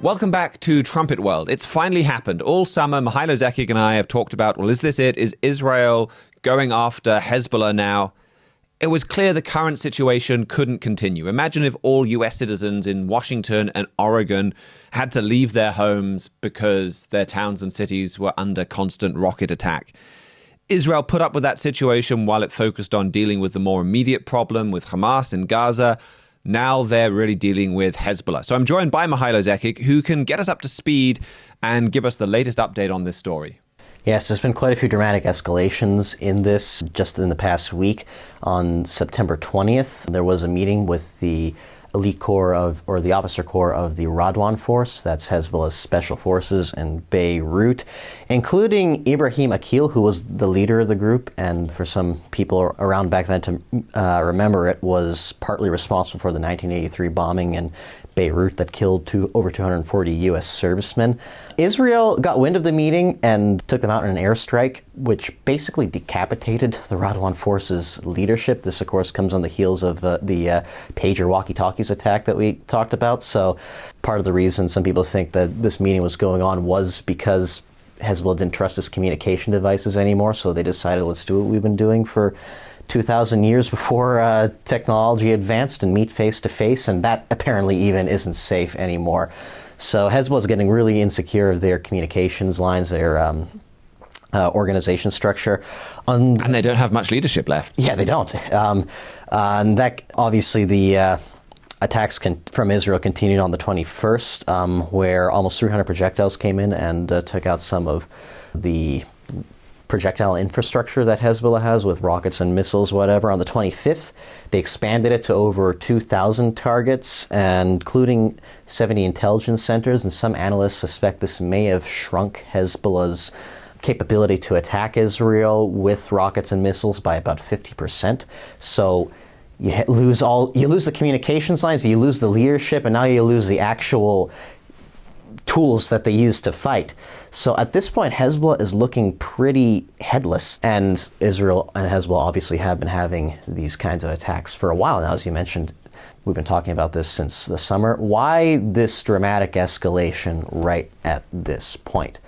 Welcome back to Trumpet World. It's finally happened. All summer, Mihailo Zekic and I have talked about, well, is this it? Is Israel going after Hezbollah now? It was clear the current situation couldn't continue. Imagine if all US citizens in Washington and Oregon had to leave their homes because their towns and cities were under constant rocket attack. Israel put up with that situation while it focused on dealing with the more immediate problem with Hamas in Gaza. Now they're really dealing with Hezbollah. So I'm joined by Mihailo Zekic, who can get us up to speed and give us the latest update on this story. Yes, there's been quite a few dramatic escalations in this just in the past week. On September 20th, there was a meeting with the elite corps or the officer corps of the Radwan force, that's Hezbollah's special forces in Beirut, including Ibrahim Akil, who was the leader of the group, and for some people around back then to remember it, was partly responsible for the 1983 bombing in Beirut that killed over 240 U.S. servicemen. Israel got wind of the meeting and took them out in an airstrike, which basically decapitated the Radwan force's leadership. This, of course, comes on the heels of the pager walkie-talkies attack that we talked about. So part of the reason some people think that this meeting was going on was because Hezbollah didn't trust its communication devices anymore, so they decided, let's do what we've been doing for 2,000 years before technology advanced and meet face-to-face, and that apparently even isn't safe anymore. So Hezbollah is getting really insecure of their communications lines, their organization structure. And they don't have much leadership left. Yeah, they don't. And that, obviously, the attacks from Israel continued on the 21st, where almost 300 projectiles came in and took out some of the projectile infrastructure that Hezbollah has with rockets and missiles, whatever. On the 25th, they expanded it to over 2,000 targets, including 70 intelligence centers, and some analysts suspect this may have shrunk Hezbollah's capability to attack Israel with rockets and missiles by about 50%. So you lose the communications lines, you lose the leadership, and now you lose the actual tools that they use to fight. So at this point, Hezbollah is looking pretty headless, and Israel and Hezbollah obviously have been having these kinds of attacks for a while now. As you mentioned, we've been talking about this since the summer. Why this dramatic escalation right at this point?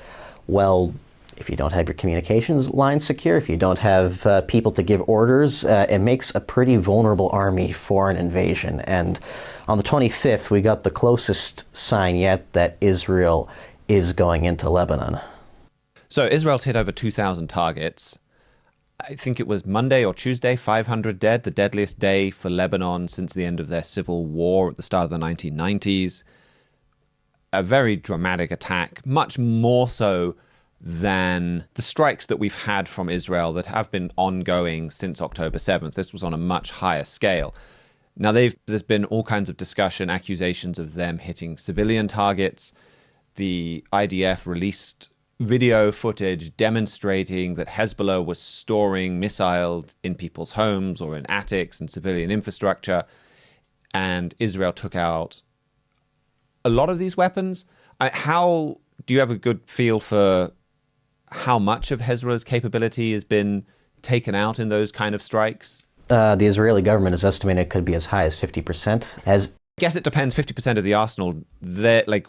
Well, if you don't have your communications lines secure, if you don't have people to give orders, it makes a pretty vulnerable army for an invasion. And on the 25th, we got the closest sign yet that Israel is going into Lebanon. So Israel's hit over 2,000 targets. I think it was Monday or Tuesday, 500 dead, the deadliest day for Lebanon since the end of their civil war at the start of the 1990s. A very dramatic attack, much more so than the strikes that we've had from Israel that have been ongoing since October 7th. This was on a much higher scale. Now, there's been all kinds of discussion, accusations of them hitting civilian targets. The IDF released video footage demonstrating that Hezbollah was storing missiles in people's homes or in attics and civilian infrastructure, and Israel took out a lot of these weapons. How do you have a good feel for how much of Hezbollah's capability has been taken out in those kind of strikes? The Israeli government is estimating it could be as high as 50%. I guess it depends. 50% of the arsenal, they're like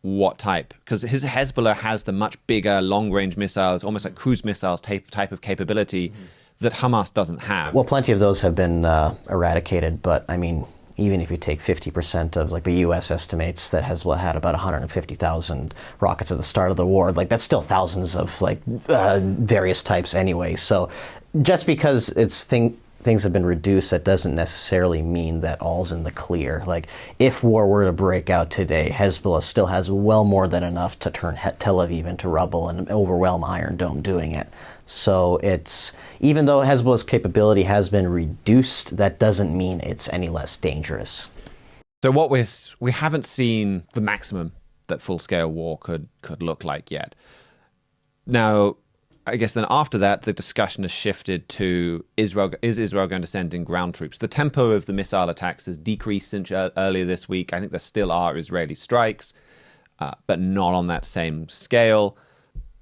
what type? Because Hezbollah has the much bigger long-range missiles, almost like cruise missiles type of capability that Hamas doesn't have. Well, plenty of those have been eradicated, but I mean, even if you take 50% of, like, the U.S. estimates that Hezbollah had about 150,000 rockets at the start of the war, like, that's still thousands of, like, various types anyway. So just because things have been reduced, that doesn't necessarily mean that all's in the clear. Like, if war were to break out today, Hezbollah still has well more than enough to turn Tel Aviv into rubble and overwhelm Iron Dome doing it. So even though Hezbollah's capability has been reduced, that doesn't mean it's any less dangerous. So we haven't seen the maximum that full-scale war could look like yet. Now, I guess then after that, the discussion has shifted to Israel. Is Israel going to send in ground troops? The tempo of the missile attacks has decreased since earlier this week. I think there still are Israeli strikes, but not on that same scale.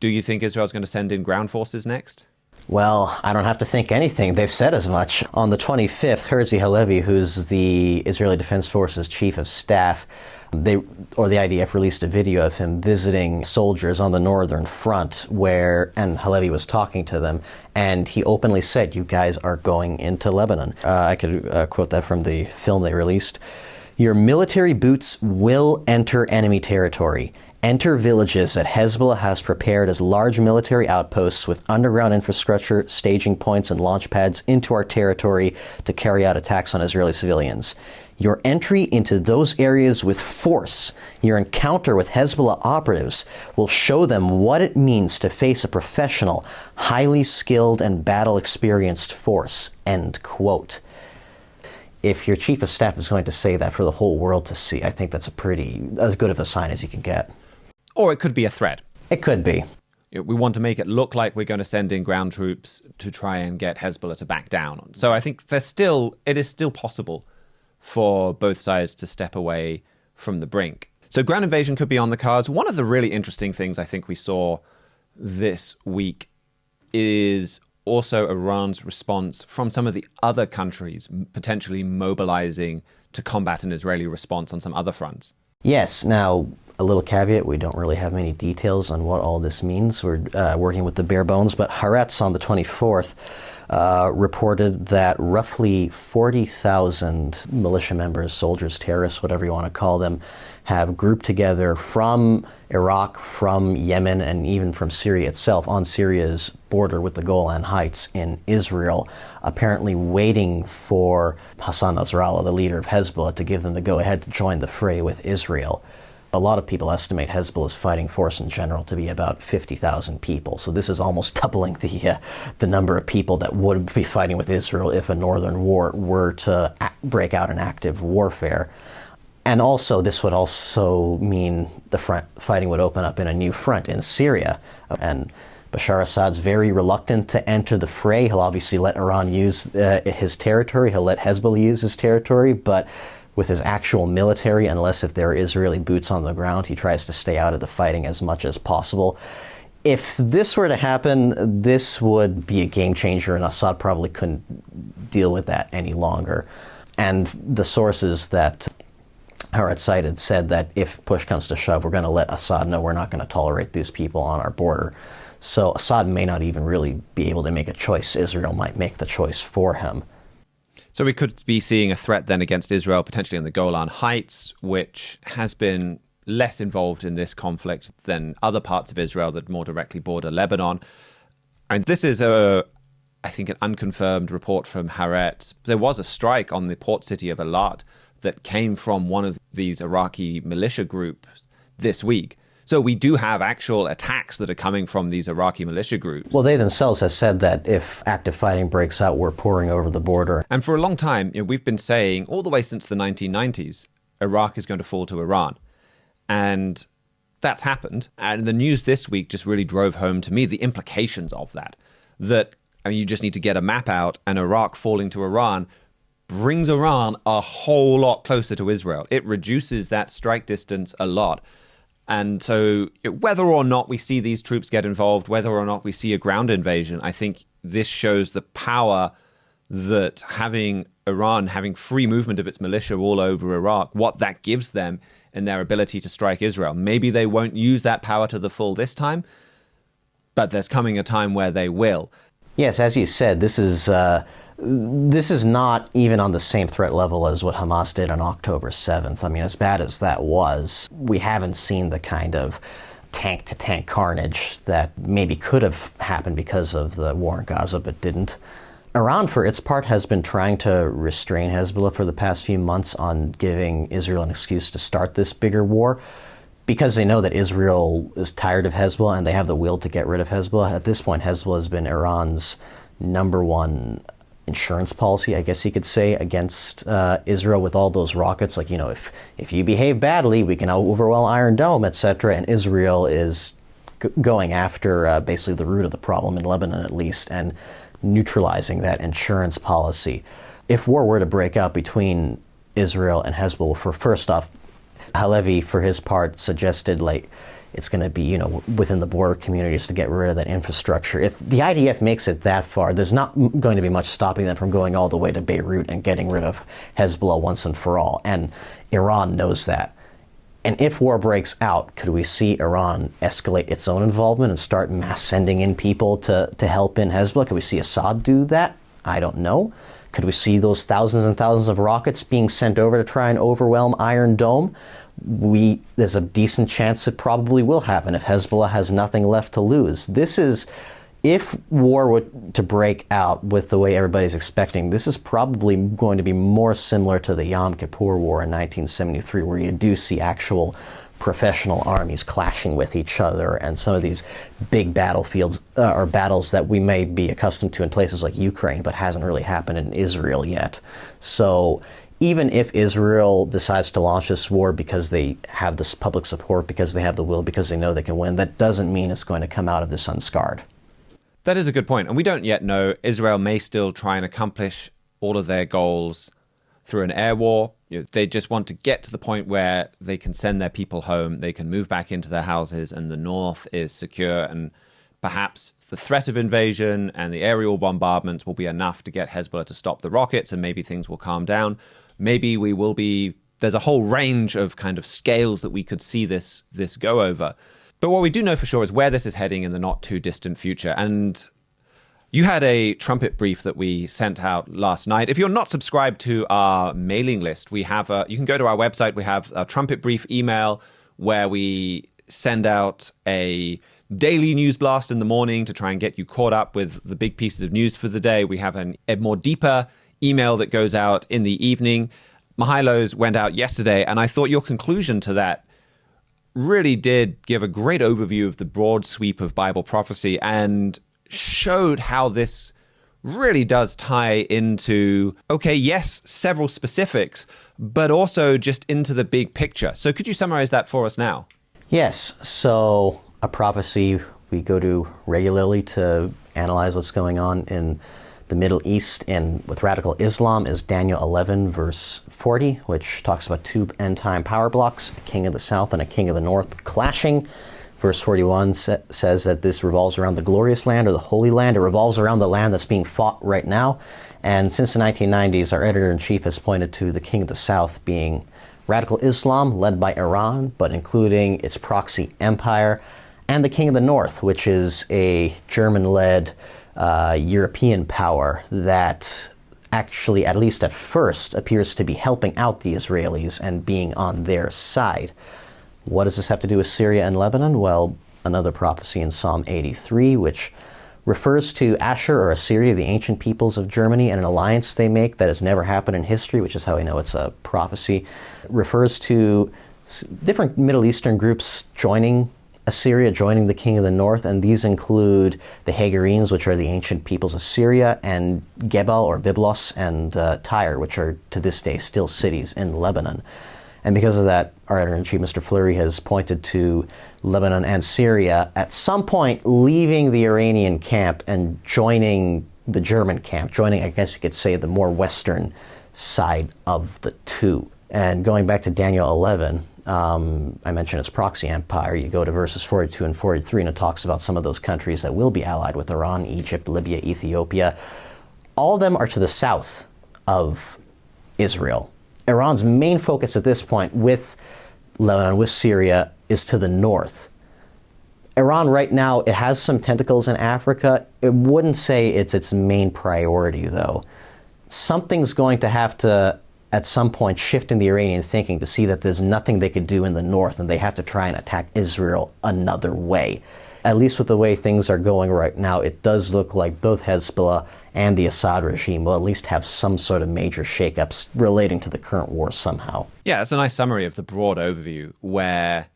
Do you think Israel's going to send in ground forces next? Well, I don't have to think anything. They've said as much. On the 25th, Herzi Halevi, who's the Israeli Defense Forces chief of staff, the IDF released a video of him visiting soldiers on the northern front and Halevi was talking to them, and he openly said, "You guys are going into Lebanon." I could quote that from the film they released. "Your military boots will enter enemy territory. Enter villages that Hezbollah has prepared as large military outposts with underground infrastructure, staging points, and launch pads into our territory to carry out attacks on Israeli civilians. Your entry into those areas with force, your encounter with Hezbollah operatives, will show them what it means to face a professional, highly skilled, and battle-experienced force." End quote. If your chief of staff is going to say that for the whole world to see, I think that's as good of a sign as you can get. Or it could be a threat. It could be. We want to make it look like we're going to send in ground troops to try and get Hezbollah to back down. So I think it is still possible for both sides to step away from the brink. So ground invasion could be on the cards. One of the really interesting things I think we saw this week is also Iran's response from some of the other countries potentially mobilizing to combat an Israeli response on some other fronts. Yes. Now, a little caveat, we don't really have many details on what all this means. We're working with the bare bones, but Haaretz on the 24th reported that roughly 40,000 militia members, soldiers, terrorists, whatever you want to call them, have grouped together from Iraq, from Yemen, and even from Syria itself, on Syria's border with the Golan Heights in Israel, apparently waiting for Hassan Nasrallah, the leader of Hezbollah, to give them the go-ahead to join the fray with Israel. A lot of people estimate Hezbollah's fighting force in general to be about 50,000 people. So this is almost doubling the number of people that would be fighting with Israel if a northern war were to break out in active warfare. And also, this would also mean the fighting would open up in a new front in Syria. And Bashar Assad's very reluctant to enter the fray. He'll obviously let Iran use his territory. He'll let Hezbollah use his territory. But with his actual military, unless if there are Israeli boots on the ground, he tries to stay out of the fighting as much as possible. If this were to happen, this would be a game changer, and Assad probably couldn't deal with that any longer. And the sources that Haaretz cited said that if push comes to shove, we're going to let Assad know we're not going to tolerate these people on our border. So Assad may not even really be able to make a choice. Israel might make the choice for him. So we could be seeing a threat then against Israel, potentially in the Golan Heights, which has been less involved in this conflict than other parts of Israel that more directly border Lebanon. And this is I think, an unconfirmed report from Haaretz. There was a strike on the port city of Eilat that came from one of these Iraqi militia groups this week. So we do have actual attacks that are coming from these Iraqi militia groups. Well, they themselves have said that if active fighting breaks out, we're pouring over the border. And for a long time, we've been saying, all the way since the 1990s, Iraq is going to fall to Iran. And that's happened. And the news this week just really drove home to me the implications of that. That you just need to get a map out, and Iraq falling to Iran brings Iran a whole lot closer to Israel. It reduces that strike distance a lot. And so whether or not we see these troops get involved, whether or not we see a ground invasion, I think this shows the power that having Iran having free movement of its militia all over Iraq, what that gives them in their ability to strike Israel. Maybe they won't use that power to the full this time, but there's coming a time where they will. Yes, as you said, this is not even on the same threat level as what Hamas did on October 7th. I mean, as bad as that was, we haven't seen the kind of tank-to-tank carnage that maybe could have happened because of the war in Gaza, but didn't. Iran, for its part, has been trying to restrain Hezbollah for the past few months on giving Israel an excuse to start this bigger war, because they know that Israel is tired of Hezbollah and they have the will to get rid of Hezbollah. At this point, Hezbollah has been Iran's number one insurance policy, I guess you could say, against Israel with all those rockets. Like, if you behave badly, we can overwhelm Iron Dome, etc. And Israel is going after basically the root of the problem, in Lebanon at least, and neutralizing that insurance policy. If war were to break out between Israel and Hezbollah, first off, Halevi, for his part, suggested, it's going to be, within the border communities to get rid of that infrastructure. If the IDF makes it that far, there's not going to be much stopping them from going all the way to Beirut and getting rid of Hezbollah once and for all. And Iran knows that. And if war breaks out, could we see Iran escalate its own involvement and start mass sending in people to help in Hezbollah? Could we see Assad do that? I don't know. Could we see those thousands and thousands of rockets being sent over to try and overwhelm Iron Dome? There's a decent chance it probably will happen if Hezbollah has nothing left to lose. If war were to break out with the way everybody's expecting, this is probably going to be more similar to the Yom Kippur War in 1973, where you do see actual professional armies clashing with each other, and some of these big battlefields or battles that we may be accustomed to in places like Ukraine, but hasn't really happened in Israel yet. So even if Israel decides to launch this war because they have this public support, because they have the will, because they know they can win, that doesn't mean it's going to come out of this unscarred. That is a good point. And we don't yet know. Israel may still try and accomplish all of their goals through an air war. They just want to get to the point where they can send their people home, they can move back into their houses, and the north is secure. And perhaps the threat of invasion and the aerial bombardments will be enough to get Hezbollah to stop the rockets, and maybe things will calm down. Maybe there's a whole range of kind of scales that we could see this go over. But what we do know for sure is where this is heading in the not too distant future. And you had a trumpet brief that we sent out last night. If you're not subscribed to our mailing list, you can go to our website. We have a trumpet brief email where we send out a daily news blast in the morning to try and get you caught up with the big pieces of news for the day. We have a more deeper email that goes out in the evening. Mihailo's went out yesterday, and I thought your conclusion to that really did give a great overview of the broad sweep of Bible prophecy and showed how this really does tie into, yes, several specifics, but also just into the big picture. So could you summarize that for us now? Yes. So a prophecy we go to regularly to analyze what's going on in the Middle East and with radical Islam is Daniel 11, verse 40, which talks about two end-time power blocks, a king of the south and a king of the north clashing. Verse 41 says that this revolves around the glorious land or the holy land. It revolves around the land that's being fought right now. And since the 1990s, our editor-in-chief has pointed to the king of the south being radical Islam, led by Iran, but including its proxy empire, and the king of the north, which is a German-led European power that actually, at least at first, appears to be helping out the Israelis and being on their side. What does this have to do with Syria and Lebanon? Well, another prophecy in Psalm 83, which refers to Asher or Assyria, the ancient peoples of Germany, and an alliance they make that has never happened in history, which is how we know it's a prophecy, refers to different Middle Eastern groups joining Assyria, joining the king of the north, and these include the Hagarenes, which are the ancient peoples of Syria, and Gebal or Byblos and Tyre, which are to this day still cities in Lebanon. And because of that, our editor-in-chief, Mr. Fleury, has pointed to Lebanon and Syria at some point leaving the Iranian camp and joining the German camp, joining, I guess you could say, the more western side of the two. And going back to Daniel 11, I mentioned its proxy empire. You go to verses 42 and 43, and it talks about some of those countries that will be allied with Iran: Egypt, Libya, Ethiopia. All of them are to the south of Israel. Iran's main focus at this point with Lebanon, with Syria, is to the north. Iran right now, it has some tentacles in Africa. It wouldn't say it's its main priority, though. Something's going to have to, at some point, shift in the Iranian thinking to see that there's nothing they could do in the north, and they have to try and attack Israel another way. At least with the way things are going right now, it does look like both Hezbollah and the Assad regime will at least have some sort of major shakeups relating to the current war somehow. Yeah, it's a nice summary of the broad overview where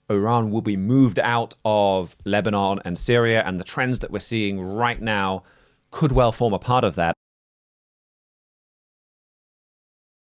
Iran will be moved out of Lebanon and Syria, and the trends that we're seeing right now could well form a part of that.